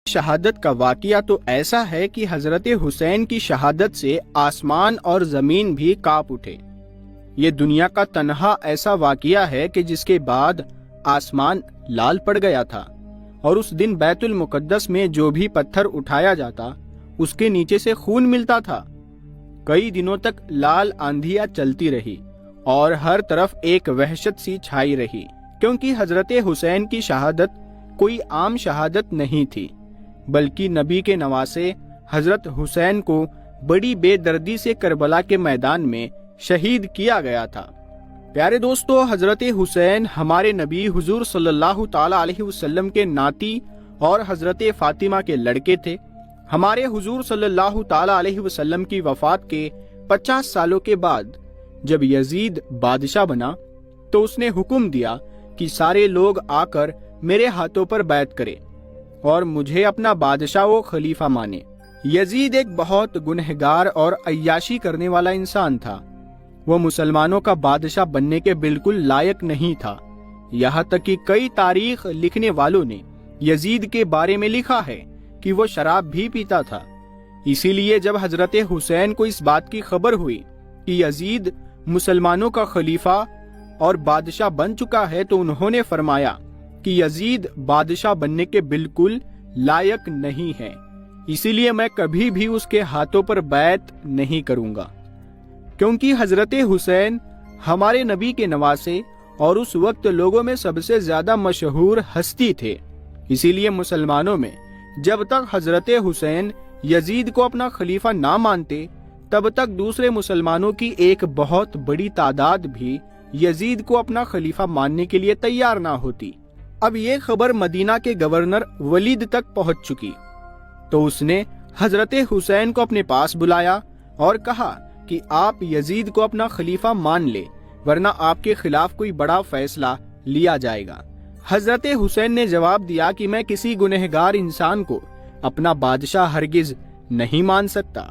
شہادت کا واقعہ تو ایسا ہے کہ حضرت حسین کی شہادت سے آسمان اور زمین بھی کانپ اٹھے۔ یہ دنیا کا تنہا ایسا واقعہ ہے کہ جس کے بعد آسمان لال پڑ گیا تھا، اور اس دن بیت المقدس میں جو بھی پتھر اٹھایا جاتا اس کے نیچے سے خون ملتا تھا۔ کئی دنوں تک لال آندھیاں چلتی رہی اور ہر طرف ایک وحشت سی چھائی رہی، کیونکہ حضرت حسین کی شہادت کوئی عام شہادت نہیں تھی، بلکہ نبی کے نواسے حضرت حسین کو بڑی بے دردی سے کربلا کے میدان میں شہید کیا گیا تھا۔ پیارے دوستو، حضرت حسین ہمارے نبی حضور صلی اللہ تعالی علیہ وسلم کے ناتی اور حضرت فاطمہ کے لڑکے تھے۔ ہمارے حضور صلی اللہ تعالی علیہ وسلم کی وفات کے 50 سالوں کے بعد جب یزید بادشاہ بنا تو اس نے حکم دیا کہ سارے لوگ آ کر میرے ہاتھوں پر بیعت کرے اور مجھے اپنا بادشاہ و خلیفہ مانے۔ یزید ایک بہت گنہگار اور عیاشی کرنے والا انسان تھا۔ وہ مسلمانوں کا بادشاہ بننے کے بالکل لائق نہیں تھا، یہاں تک کہ کئی تاریخ لکھنے والوں نے یزید کے بارے میں لکھا ہے کہ وہ شراب بھی پیتا تھا۔ اسی لیے جب حضرت حسین کو اس بات کی خبر ہوئی کہ یزید مسلمانوں کا خلیفہ اور بادشاہ بن چکا ہے تو انہوں نے فرمایا کہ یزید بادشاہ بننے کے بالکل لائق نہیں ہے، اسی لیے میں کبھی بھی اس کے ہاتھوں پر بیعت نہیں کروں گا۔ کیونکہ حضرت حسین ہمارے نبی کے نواسے اور اس وقت لوگوں میں سب سے زیادہ مشہور ہستی تھے، اسی لیے مسلمانوں میں جب تک حضرت حسین یزید کو اپنا خلیفہ نہ مانتے تب تک دوسرے مسلمانوں کی ایک بہت بڑی تعداد بھی یزید کو اپنا خلیفہ ماننے کے لیے تیار نہ ہوتی۔ اب یہ خبر مدینہ کے گورنر ولید تک پہنچ چکی تو اس نے حضرت حسین کو اپنے پاس بلایا اور کہا کہ آپ یزید کو اپنا خلیفہ مان لے، ورنہ آپ کے خلاف کوئی بڑا فیصلہ لیا جائے گا۔ حضرت حسین نے جواب دیا کہ میں کسی گنہگار انسان کو اپنا بادشاہ ہرگز نہیں مان سکتا،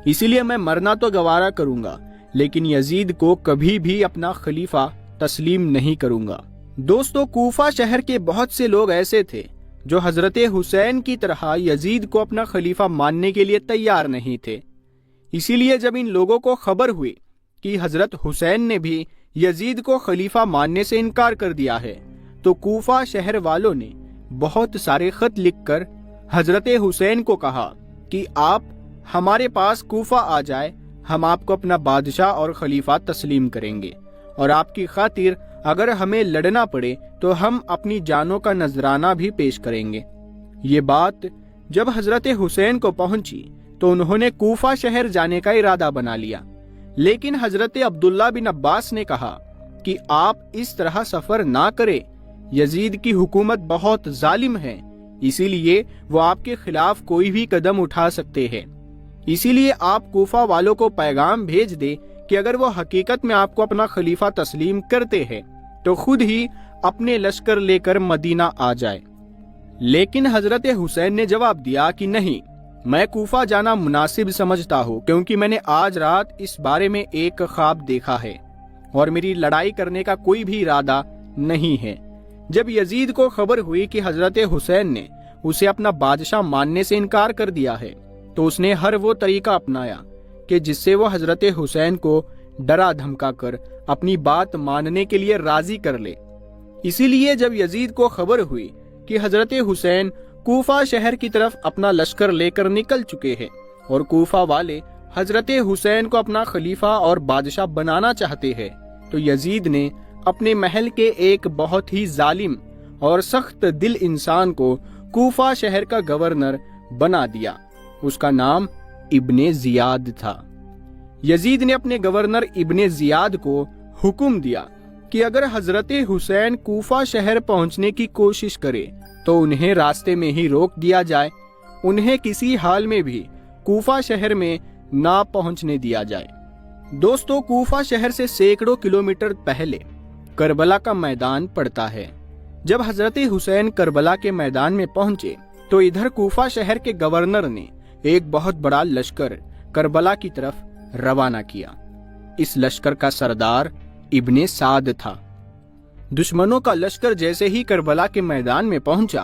اسی لیے میں مرنا تو گوارا کروں گا لیکن یزید کو کبھی بھی اپنا خلیفہ تسلیم نہیں کروں گا۔ دوستو، کوفہ شہر کے بہت سے لوگ ایسے تھے جو حضرت حسین کی طرح یزید کو اپنا خلیفہ ماننے کے لیے تیار نہیں تھے۔ اسی لیے جب ان لوگوں کو خبر ہوئی کہ حضرت حسین نے بھی یزید کو خلیفہ ماننے سے انکار کر دیا ہے تو کوفہ شہر والوں نے بہت سارے خط لکھ کر حضرت حسین کو کہا کہ آپ ہمارے پاس کوفہ آ جائے، ہم آپ کو اپنا بادشاہ اور خلیفہ تسلیم کریں گے، اور آپ کی خاطر اگر ہمیں لڑنا پڑے تو ہم اپنی جانوں کا نذرانہ بھی پیش کریں گے۔ یہ بات جب حضرت حسین کو پہنچی تو انہوں نے کوفہ شہر جانے کا ارادہ بنا لیا، لیکن حضرت عبداللہ بن عباس نے کہا کہ آپ اس طرح سفر نہ کریں، یزید کی حکومت بہت ظالم ہے، اسی لیے وہ آپ کے خلاف کوئی بھی قدم اٹھا سکتے ہیں، اسی لیے آپ کوفہ والوں کو پیغام بھیج دے کہ اگر وہ حقیقت میں آپ کو اپنا خلیفہ تسلیم کرتے ہیں تو خود ہی اپنے لشکر لے کر مدینہ آ جائے۔ لیکن حضرت حسین نے جواب دیا کہ نہیں، میں کوفہ جانا مناسب سمجھتا ہوں، کیونکہ میں نے آج رات اس بارے میں ایک خواب دیکھا ہے اور میری لڑائی کرنے کا کوئی بھی ارادہ نہیں ہے۔ جب یزید کو خبر ہوئی کہ حضرت حسین نے اسے اپنا بادشاہ ماننے سے انکار کر دیا ہے تو اس نے ہر وہ طریقہ اپنایا کہ جس سے وہ حضرت حسین کو ڈرا دھمکا کر اپنی بات ماننے کے لیے راضی کر لے۔ اسی لیے جب یزید کو خبر ہوئی کہ حضرت حسین کوفہ شہر کی طرف اپنا لشکر لے کر نکل چکے ہیں اور کوفہ والے حضرت حسین کو اپنا خلیفہ اور بادشاہ بنانا چاہتے ہیں، تو یزید نے اپنے محل کے ایک بہت ہی ظالم اور سخت دل انسان کو کوفہ شہر کا گورنر بنا دیا۔ اس کا نام ابن زیاد تھا۔ یزید نے اپنے گورنر ابن زیاد کو حکم دیا کہ اگر حضرت حسین کوفہ شہر پہنچنے کی کوشش کرے تو انہیں راستے میں ہی روک دیا جائے، انہیں کسی حال میں بھی کوفہ شہر میں نہ پہنچنے دیا جائے۔ دوستو، کوفہ شہر سے سینکڑوں کلومیٹر پہلے کربلا کا میدان پڑتا ہے۔ جب حضرت حسین کربلا کے میدان میں پہنچے تو ادھر کوفہ شہر کے گورنر نے ایک بہت بڑا لشکر کربلا کی طرف روانہ کیا۔ اس لشکر کا سردار ابن سعد تھا۔ دشمنوں کا لشکر جیسے ہی کربلا کے میدان میں پہنچا